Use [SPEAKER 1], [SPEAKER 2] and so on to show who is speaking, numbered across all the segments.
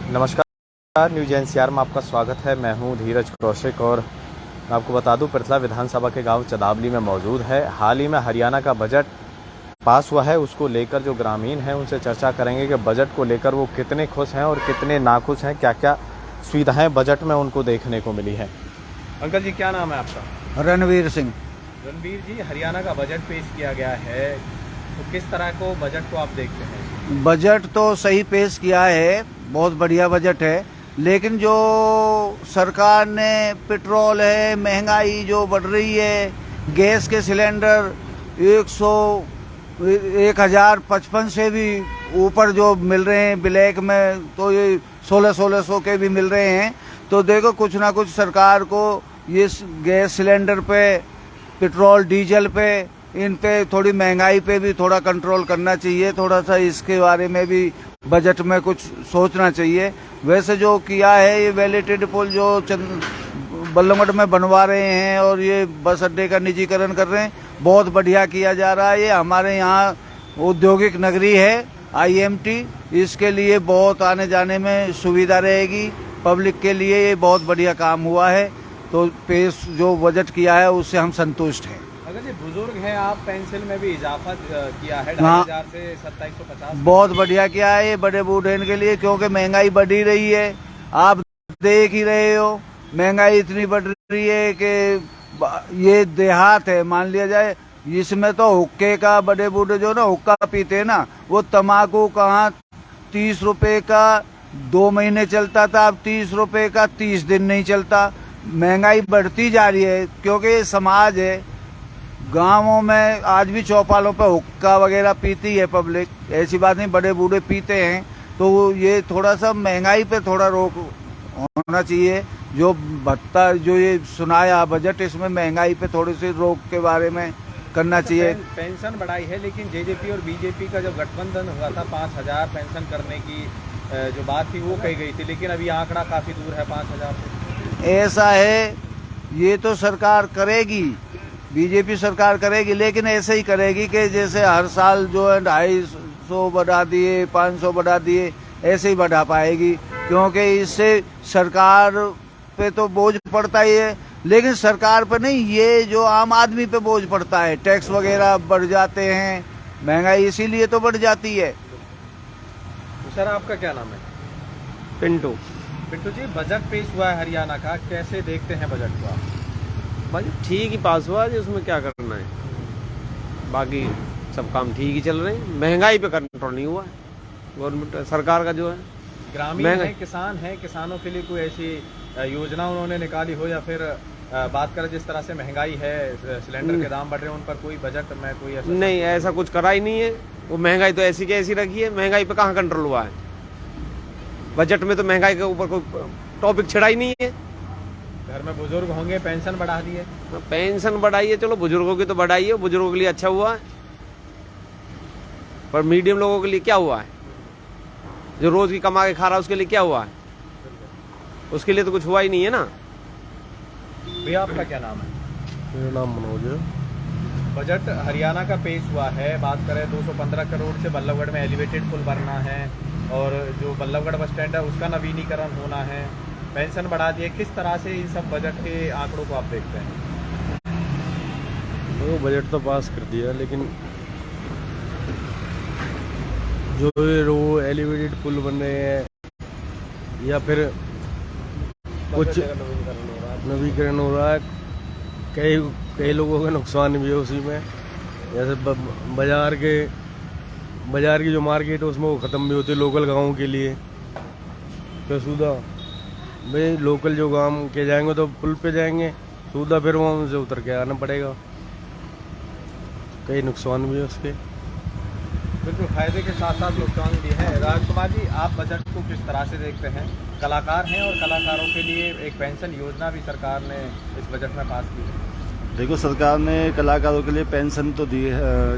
[SPEAKER 1] नमस्कार, news NCR में आपका स्वागत है। मैं हूं धीरज कौशिक और मैं आपको बता दूं पृथला विधानसभा के गांव चदावली में मौजूद है। हाल ही में हरियाणा का बजट पास हुआ है, उसको लेकर जो ग्रामीण हैं उनसे चर्चा करेंगे कि बजट को लेकर वो कितने खुश हैं और कितने नाखुश हैं, क्या क्या सुविधाएं बजट में उनको देखने को मिली हैं। अंकल जी, क्या नाम है आपका?
[SPEAKER 2] रणवीर सिंह।
[SPEAKER 1] रणवीर जी, हरियाणा का बजट पेश किया गया है, तो किस तरह को बजट को आप देखते हैं?
[SPEAKER 2] बजट तो सही पेश किया है, बहुत बढ़िया बजट है, लेकिन जो सरकार ने पेट्रोल है, महंगाई जो बढ़ रही है, गैस के सिलेंडर 1055 से भी ऊपर जो मिल रहे हैं ब्लैक में, तो ये 1600 के भी मिल रहे हैं। तो देखो, कुछ ना कुछ सरकार को ये गैस सिलेंडर पे, पेट्रोल डीजल पे, इन पे थोड़ी महंगाई पे भी थोड़ा कंट्रोल करना चाहिए। थोड़ा सा इसके बारे में भी बजट में कुछ सोचना चाहिए। वैसे जो किया है, ये वैलिडेटेड पुल जो बल्लभगढ़ में बनवा रहे हैं और ये बस अड्डे का निजीकरण कर रहे हैं, बहुत बढ़िया किया जा रहा है। ये हमारे यहाँ औद्योगिक नगरी है IMT, इसके लिए बहुत आने जाने में सुविधा रहेगी पब्लिक के लिए। ये बहुत बढ़िया काम हुआ है, तो पेश जो बजट किया है उससे हम संतुष्ट हैं।
[SPEAKER 1] अगर ये बुजुर्ग हैं आप, पेंशन में भी इजाफा किया है 2500 से 2750। बहुत
[SPEAKER 2] बढ़िया किया है ये बड़े बूढ़े के लिए, क्योंकि महंगाई बढ़ ही रही है। आप देख ही रहे हो, महंगाई इतनी बढ़ रही है कि ये देहात है, मान लिया जाए, इसमें तो हुक्के का, बड़े बूढ़े जो ना हुक्का पीते हैं ना, वो तम्बाकू कहाँ 30 रुपए का 2 महीने चलता था, अब 30 रुपए का 30 दिन नहीं चलता। महंगाई बढ़ती जा रही है, क्योंकि ये समाज है। गांवों में आज भी चौपालों पे हुक्का वगैरह पीती है पब्लिक, ऐसी बात नहीं, बड़े बूढ़े पीते हैं। तो ये थोड़ा सा महंगाई पे थोड़ा रोक होना चाहिए। जो भत्ता जो ये सुनाया बजट, इसमें महंगाई पे थोड़ी सी रोक के बारे में करना चाहिए।
[SPEAKER 1] पेंशन बढ़ाई है, लेकिन जेजेपी और बीजेपी का जो गठबंधन हुआ था, 5000 पेंशन करने की जो बात थी वो कही गई थी, लेकिन अभी आंकड़ा काफी दूर है 5000 से।
[SPEAKER 2] ऐसा है, ये तो सरकार करेगी, बीजेपी सरकार करेगी, लेकिन ऐसे ही करेगी कि जैसे हर साल जो है 250 बढ़ा दिए, 500 बढ़ा दिए, ऐसे ही बढ़ा पाएगी। क्योंकि इससे सरकार पे तो बोझ पड़ता ही है, लेकिन सरकार पे नहीं, ये जो आम आदमी पे बोझ पड़ता है। टैक्स वगैरह बढ़ जाते हैं, महंगाई इसीलिए तो बढ़ जाती है।
[SPEAKER 1] तो सर, आपका क्या नाम है?
[SPEAKER 3] पिंटू।
[SPEAKER 1] पिंटू जी, बजट पेश हुआ है हरियाणा का, कैसे देखते हैं बजट को आप?
[SPEAKER 3] बजट ठीक ही पास हुआ है, उसमें क्या करना है, बाकी सब काम ठीक ही चल रहे हैं। महंगाई पे कंट्रोल नहीं हुआ है गवर्नमेंट सरकार का जो है।
[SPEAKER 1] ग्रामीण है, किसान है, किसानों के लिए कोई ऐसी योजना उन्होंने निकाली हो, या फिर बात करें जिस तरह से महंगाई है, सिलेंडर के दाम बढ़ रहे हैं, उन पर कोई बजट में कोई ऐसा
[SPEAKER 3] नहीं, ऐसा कुछ करा ही नहीं है। वो महंगाई तो ऐसी की ऐसी रखी है, महंगाई पे कहाँ कंट्रोल हुआ है। बजट में तो महंगाई के ऊपर कोई टॉपिक छिड़ा ही नहीं है।
[SPEAKER 1] घर में बुजुर्ग होंगे, पेंशन बढ़ा दी है।
[SPEAKER 3] पेंशन बढ़ाई है, चलो बुजुर्गों की तो बढ़ाई है, बुजुर्गों के लिए अच्छा हुआ है, पर मीडियम लोगों के लिए क्या हुआ है? जो रोज की कमा के खा रहा है उसके लिए क्या हुआ है? उसके लिए तो कुछ हुआ ही नहीं है ना।
[SPEAKER 1] भैया, आपका क्या नाम है?
[SPEAKER 4] मेरा नाम मनोज है।
[SPEAKER 1] बजट हरियाणा का पेश हुआ है, बात करें 215 करोड़ से बल्लभगढ़ में एलिवेटेड पुल बनना है, और जो बल्लभगढ़ बस स्टैंड है उसका नवीनीकरण होना है, पेंशन बढ़ा दिए। किस तरह से इन सब बजट के आंकड़ों को आप देखते हैं?
[SPEAKER 4] वो बजट तो पास कर दिया, लेकिन जो ये एलिवेटेड पुल बन रहे हैं या फिर कुछ नवीकरण हो रहा है, कई लोगों का नुकसान भी है उसी में। जैसे बाजार की जो मार्केट है उसमें वो ख़त्म भी होती है लोकल गाँव के लिए। तो सुधा भाई, लोकल जो गांव के जाएंगे तो पुल पे जाएंगे, सुधा फिर वहाँ उनसे उतर के आना पड़ेगा। कई नुकसान भी है उसके।
[SPEAKER 1] बिल्कुल, फायदे के साथ साथ नुकसान भी है। राजकुमार जी, आप बजट को किस तरह से देखते हैं? कलाकार हैं और कलाकारों के लिए एक पेंशन योजना भी सरकार ने इस बजट में पास की है।
[SPEAKER 5] देखो, सरकार ने कलाकारों के लिए पेंशन तो दी है,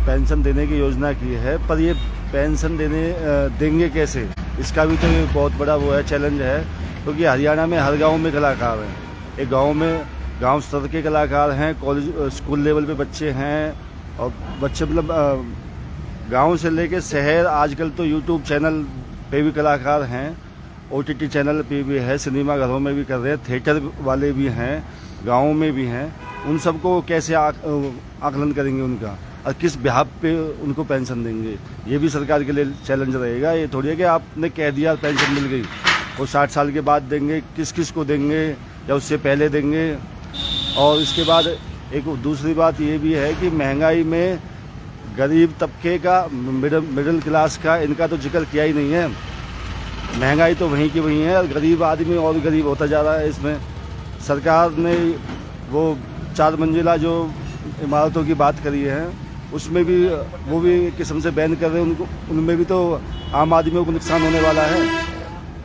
[SPEAKER 5] पेंशन देने की योजना की है, पर ये पेंशन देंगे कैसे, इसका भी तो बहुत बड़ा वो है, चैलेंज है। क्योंकि हरियाणा में हर गांव में कलाकार हैं। एक गांव में गांव स्तर के कलाकार हैं, कॉलेज स्कूल लेवल पे बच्चे हैं, और बच्चे मतलब गांव से लेके शहर, आजकल तो यूट्यूब चैनल पे भी कलाकार हैं। OTT चैनल पे भी है, सिनेमा घरों में भी कर रहे हैं, थिएटर वाले भी हैं, गाँव में भी हैं। उन सबको कैसे आकलन करेंगे उनका, और किस बिहाफ पे उनको पेंशन देंगे, ये भी सरकार के लिए चैलेंज रहेगा। ये थोड़ी है कि आपने कह दिया पेंशन मिल गई, वो 60 साल के बाद देंगे, किस किस को देंगे या उससे पहले देंगे। और इसके बाद एक दूसरी बात ये भी है कि महंगाई में गरीब तबके का, मिडिल क्लास का, इनका तो जिक्र किया ही नहीं है। महंगाई तो वहीं की वहीं है, और गरीब आदमी और गरीब होता जा रहा है। इसमें सरकार ने वो 4 मंजिला जो इमारतों की बात करी है, उसमें भी वो भी एक किस्म से बैन कर रहे हैं उनको, उनमें भी तो आम आदमियों को नुकसान होने वाला है।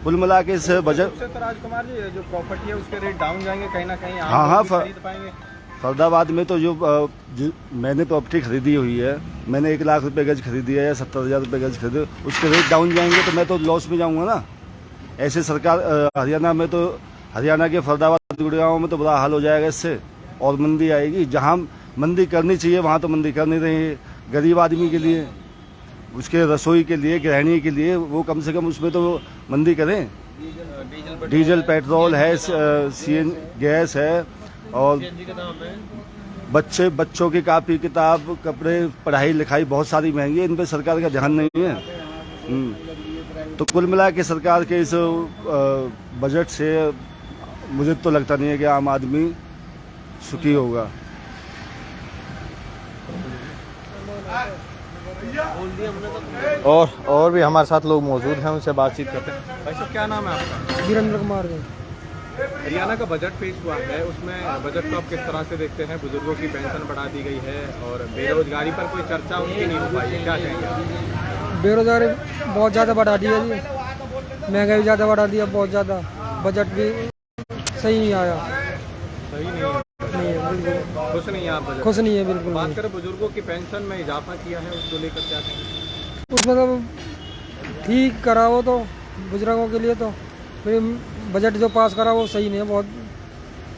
[SPEAKER 5] कुल मिला के इस बजट
[SPEAKER 1] तो राजकुमार जी, जो प्रॉपर्टी है उसके रेट डाउन जाएंगे कहीं ना कहीं,
[SPEAKER 5] हाँ,
[SPEAKER 1] खरीद पाएंगे।
[SPEAKER 5] फरीदाबाद में तो जो मैंने प्रॉपर्टी खरीदी हुई है, मैंने 1 लाख रुपए गज खरीदी है या 70,000 रुपये गज खरीदे, उसके रेट डाउन जाएंगे तो मैं तो लॉस में जाऊंगा ना। ऐसे सरकार हरियाणा में तो, हरियाणा के फरीदाबाद गुड़गांव में तो बुरा हाल हो जाएगा इससे, और मंदी आएगी। जहाँ मंदी करनी चाहिए वहाँ तो मंदी कर नहीं रही है। गरीब आदमी के लिए, उसके रसोई के लिए, गृहिणी के लिए, वो कम से कम उसमें तो मंदी करें। डीजल पेट्रोल है, CN गैस है, और बच्चों की कापी किताब, कपड़े, पढ़ाई लिखाई बहुत सारी महंगी है। इन पे सरकार का ध्यान नहीं है। तो कुल मिला के सरकार के इस बजट से मुझे तो लगता नहीं है कि आम आदमी सुखी होगा।
[SPEAKER 1] और भी हमारे साथ लोग मौजूद हैं, उनसे बातचीत करते हैं। भाई साहब, क्या नाम है आपका?
[SPEAKER 6] वीरेंद्र कुमार जी।
[SPEAKER 1] हरियाणा का बजट पेश हुआ है, उसमें बजट को आप किस तरह से देखते हैं? बुजुर्गों की पेंशन बढ़ा दी गई है और बेरोजगारी पर कोई चर्चा उनकी नहीं हो पाई है, क्या कहेंगे आप?
[SPEAKER 6] बेरोजगारी बहुत ज़्यादा बढ़ा दी है जी, महंगाई भी ज़्यादा बढ़ा दिया, बहुत ज़्यादा। बजट भी सही नहीं आया,
[SPEAKER 1] सही नहीं है,
[SPEAKER 6] बिल्कुल
[SPEAKER 1] खुश नहीं है आप बजट?
[SPEAKER 6] खुश नहीं है बिल्कुल।
[SPEAKER 1] बात करें बुजुर्गों की पेंशन में इजाफा किया है, उसको लेकर क्या कहेंगे?
[SPEAKER 6] उसमें तो ठीक करा वो तो बुजुर्गों के लिए, तो फिर बजट जो पास करा वो सही नहीं है। बहुत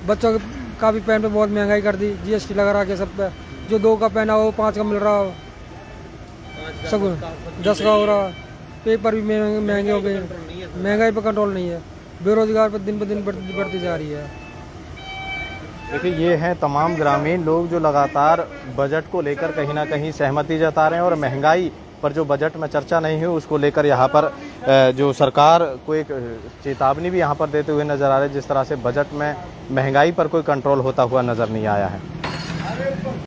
[SPEAKER 6] बच्चों का भी पेन पे बहुत महंगाई कर दी, GST लगा रहा के सब पे। जो 2 का पेन है वो 5 का मिल रहा, सब 10 का हो रहा। पेपर भी महंगे हो गए, महंगाई पर कंट्रोल नहीं है, बेरोजगार पर दिन ब दिन बढ़ती जा रही है।
[SPEAKER 1] देखिए, ये हैं तमाम ग्रामीण लोग जो लगातार बजट को लेकर कहीं ना कहीं सहमति जता रहे हैं, और महंगाई पर जो बजट में चर्चा नहीं हुई उसको लेकर यहाँ पर जो सरकार को एक चेतावनी भी यहाँ पर देते हुए नजर आ रहे हैं। जिस तरह से बजट में महंगाई पर कोई कंट्रोल होता हुआ नजर नहीं आया है।